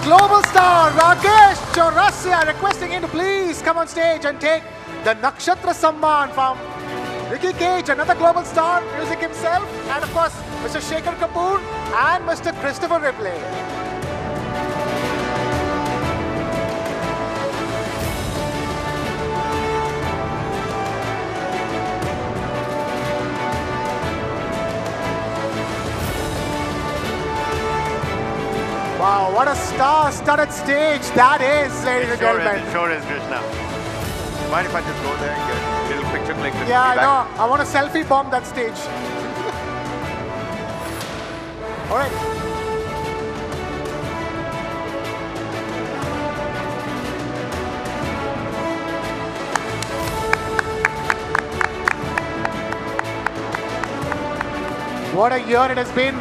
global star Rakesh Chaurasia, requesting him to please come on stage and take the SattaSammelan from Ricky Cage, another global star, music himself, and of course Mr. Shekhar Kapoor and Mr. Christopher Ripley. Wow, what a star-studded stage that is, ladies and gentlemen. It sure is, Krishna. Mind if I just go there and get a little picture click? Yeah, I know. I want a selfie bomb that stage. All right. What a year it has been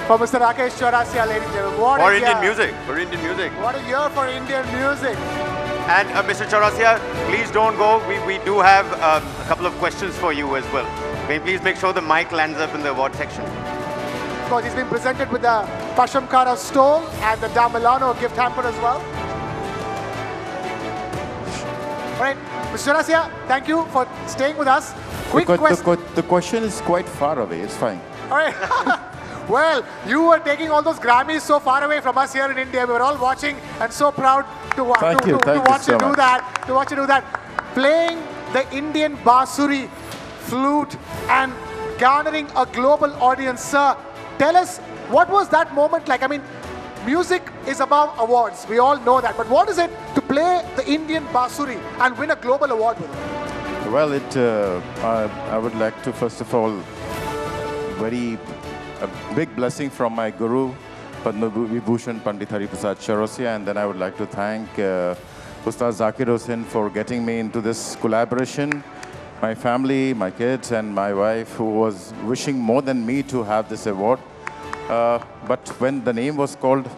for Mr. Rakesh Chaurasia, ladies and gentlemen. What for a Indian year. music. For Indian music. What a year for Indian music. And Mr. Chaurasia, please don't go. We do have a couple of questions for you as well. May please make sure the mic lands up in the award section. Of course, he's been presented with the Pashamkara stole and the Da Milano gift hamper as well. All right, Mr. Chaurasia, thank you for staying with us. Quick question. The question is quite far away. It's fine. All right. Well, you were taking all those Grammys so far away from us here in India. We were all watching and so proud to watch you do that. To watch you do that. Playing the Indian Bansuri, flute, and garnering a global audience. Sir, tell us, what was that moment like? I mean, music is above awards. We all know that. But what is it to play the Indian Bansuri and win a global award with it? Well, I would like to, first of all, a big blessing from my guru, Padma Vibhushan Pandit Hari Prasad Chaurasia, and then I would like to thank Ustad Zakir Hussain for getting me into this collaboration, my family, my kids, and my wife, who was wishing more than me to have this award. But when the name was called,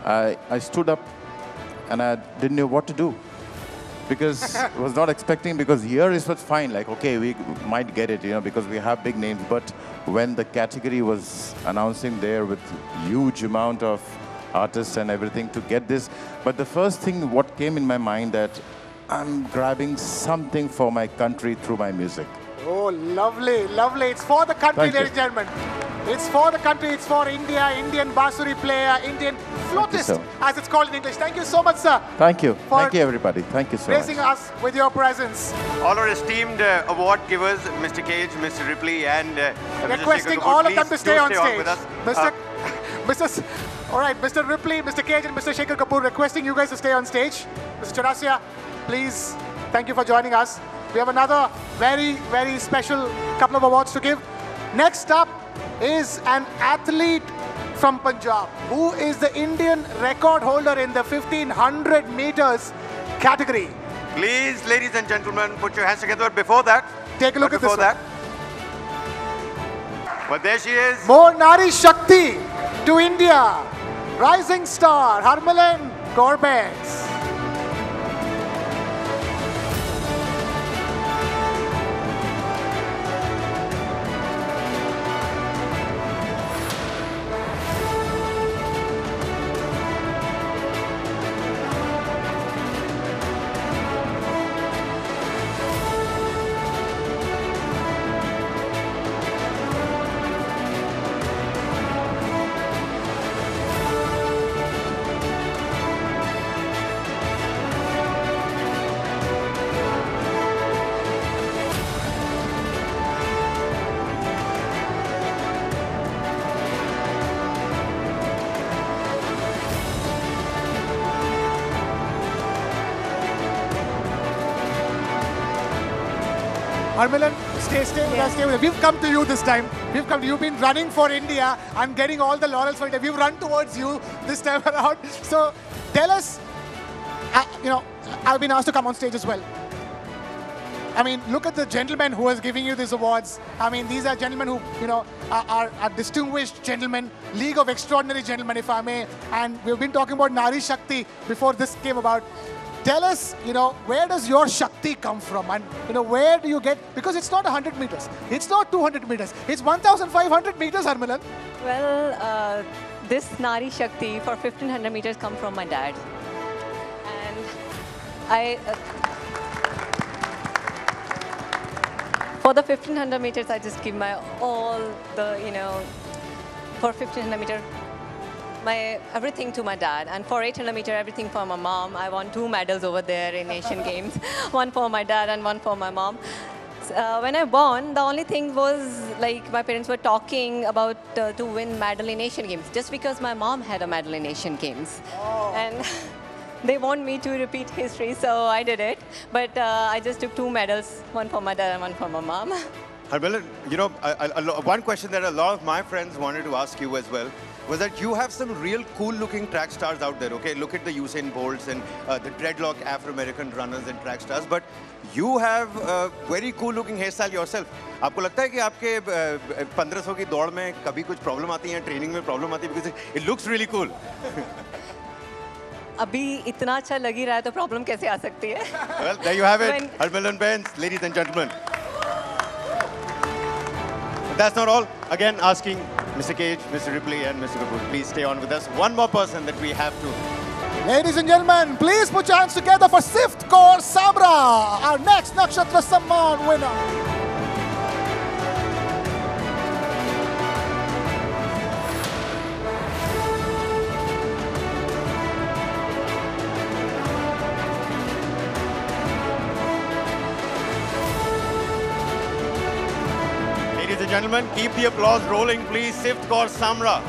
I stood up and I didn't know what to do. Because I was not expecting, because here it was fine, like, okay, we might get it, because we have big names. But when the category was announcing there with huge amount of artists and everything to get this, but the first thing what came in my mind that I'm grabbing something for my country through my music. Oh, lovely, lovely. It's for the country, ladies and gentlemen. It's for the country, it's for India, Indian Bansuri player, Indian flautist, as it's called in English. Thank you so much, sir. Thank you. Thank you, everybody. Thank you so much. Gracing us with your presence. All our esteemed award givers, Mr. Cage, Mr. Ripley, and requesting Mr. all of them to stay on stage. With us. All right, Mr. Ripley, Mr. Cage, and Mr. Shekhar Kapoor requesting you guys to stay on stage. Mr. Chaurasia, please, thank you for joining us. We have another very, very special couple of awards to give. Next up is an athlete from Punjab who is the Indian record holder in the 1500 meters category. Please, ladies and gentlemen, put your hands together. Before that, take a look at this. But there she is. More Nari Shakti to India. Rising star Harmilan Corbett. Harmilan, stay with us, stay with us. We've come to you this time. You've been running for India and getting all the laurels for India. We've run towards you this time around. So tell us, I've been asked to come on stage as well. I mean, look at the gentleman who is giving you these awards. I mean, these are gentlemen who, are distinguished gentlemen, League of Extraordinary Gentlemen, if I may. And we've been talking about Nari Shakti before this came about. Tell us, where does your Shakti come from? And, where do you get, because it's not 100 meters. It's not 200 meters. It's 1,500 meters, Harmilan. Well, this Nari Shakti for 1500 meters come from my dad. And for the 1500 meters, I just give my all the, for 1500 meter, my everything to my dad. And for 800 meter, everything for my mom. I won 2 medals over there in Asian Games, one for my dad and one for my mom. When I won, the only thing was like my parents were talking about to win medal in Asian Games just because my mom had a medal in Asian Games. Oh. And they want me to repeat history, so I did it. But I just took 2 medals, one for my dad and one for my mom. Harmilan, one question that a lot of my friends wanted to ask you as well was that you have some real cool-looking track stars out there, okay? Look at the Usain Bolts and the dreadlock Afro-American runners and track stars, but you have a very cool-looking hairstyle yourself. आपको लगता है कि आपके 1500 की दौड़ में कभी कुछ प्रॉब्लम आती है, ट्रेनिंग में प्रॉब्लम आती है, because it looks really cool. अभी इतना अच्छा लग ही रहा है तो प्रॉब्लम कैसे आ सकती है? Well, there you have it, Harmilan Bains, ladies and gentlemen. That's not all. Again, asking Mr. Cage, Mr. Ripley, and Mr. Kapoor, please stay on with us. One more person that we have to. Ladies and gentlemen, please put your hands together for Sift Kaur Samra, our next SattaSammelan winner. Ladies and gentlemen, keep the applause rolling, please. Sift Kaur Samra.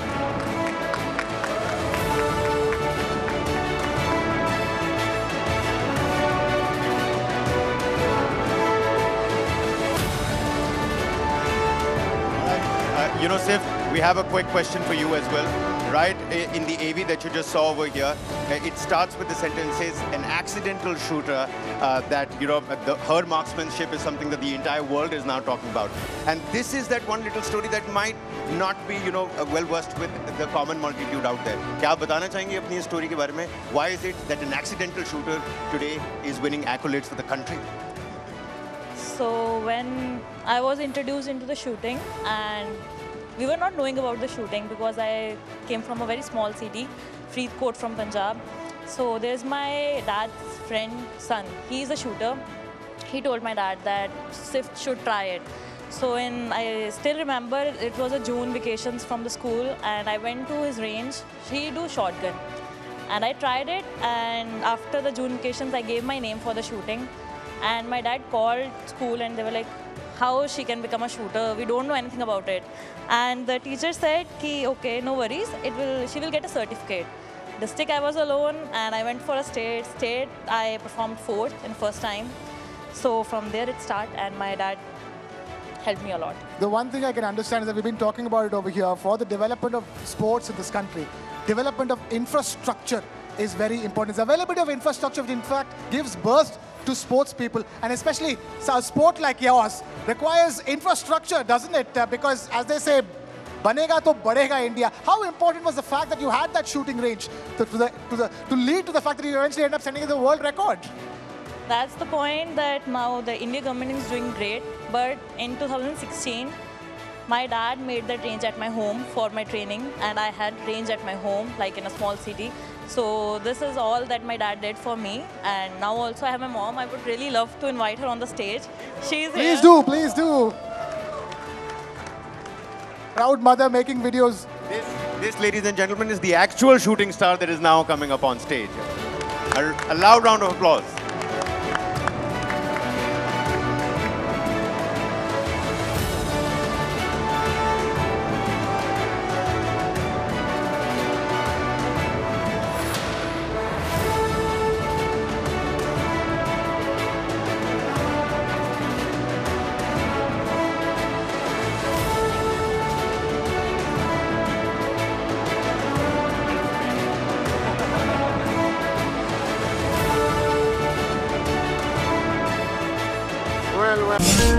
Sift, we have a quick question for you as well. Right in the AV that you just saw over here, it starts with the sentence says an accidental shooter that her marksmanship is something that the entire world is now talking about, and this is that one little story that might not be well versed with the common multitude out there. क्या आप बताना चाहेंगे अपनी story के बारे में? Why is it that an accidental shooter today is winning accolades for the country? So when I was introduced into the shooting, and we were not knowing about the shooting because I came from a very small city, Faridkot from Punjab. So there's my dad's friend, son. He's a shooter. He told my dad that Sift should try it. So I still remember it was a June vacations from the school, and I went to his range. He do shotgun, and I tried it. And after the June vacations, I gave my name for the shooting. And my dad called school, and they were like, how she can become a shooter? We don't know anything about it. And the teacher said, okay, no worries, she will get a certificate. District I was alone, and I went for a state. State I performed 4th in first time. So from there it started, and my dad helped me a lot. The one thing I can understand is that we've been talking about it over here for the development of sports in this country. Development of infrastructure is very important. The availability of infrastructure, in fact, gives birth to sports people, and especially a sport like yours requires infrastructure, doesn't it? Because as they say, banega to badega India. How important was the fact that you had that shooting range to lead to the fact that you eventually end up sending the world record? That's the point that now the Indian government is doing great, but in 2016, my dad made that range at my home for my training, and I had range at my home, like in a small city. So this is all that my dad did for me, and now also I have my mom. I would really love to invite her on the stage. She's here. Please do. Proud mother making videos. This, ladies and gentlemen, is the actual shooting star that is now coming up on stage. A loud round of applause. Well.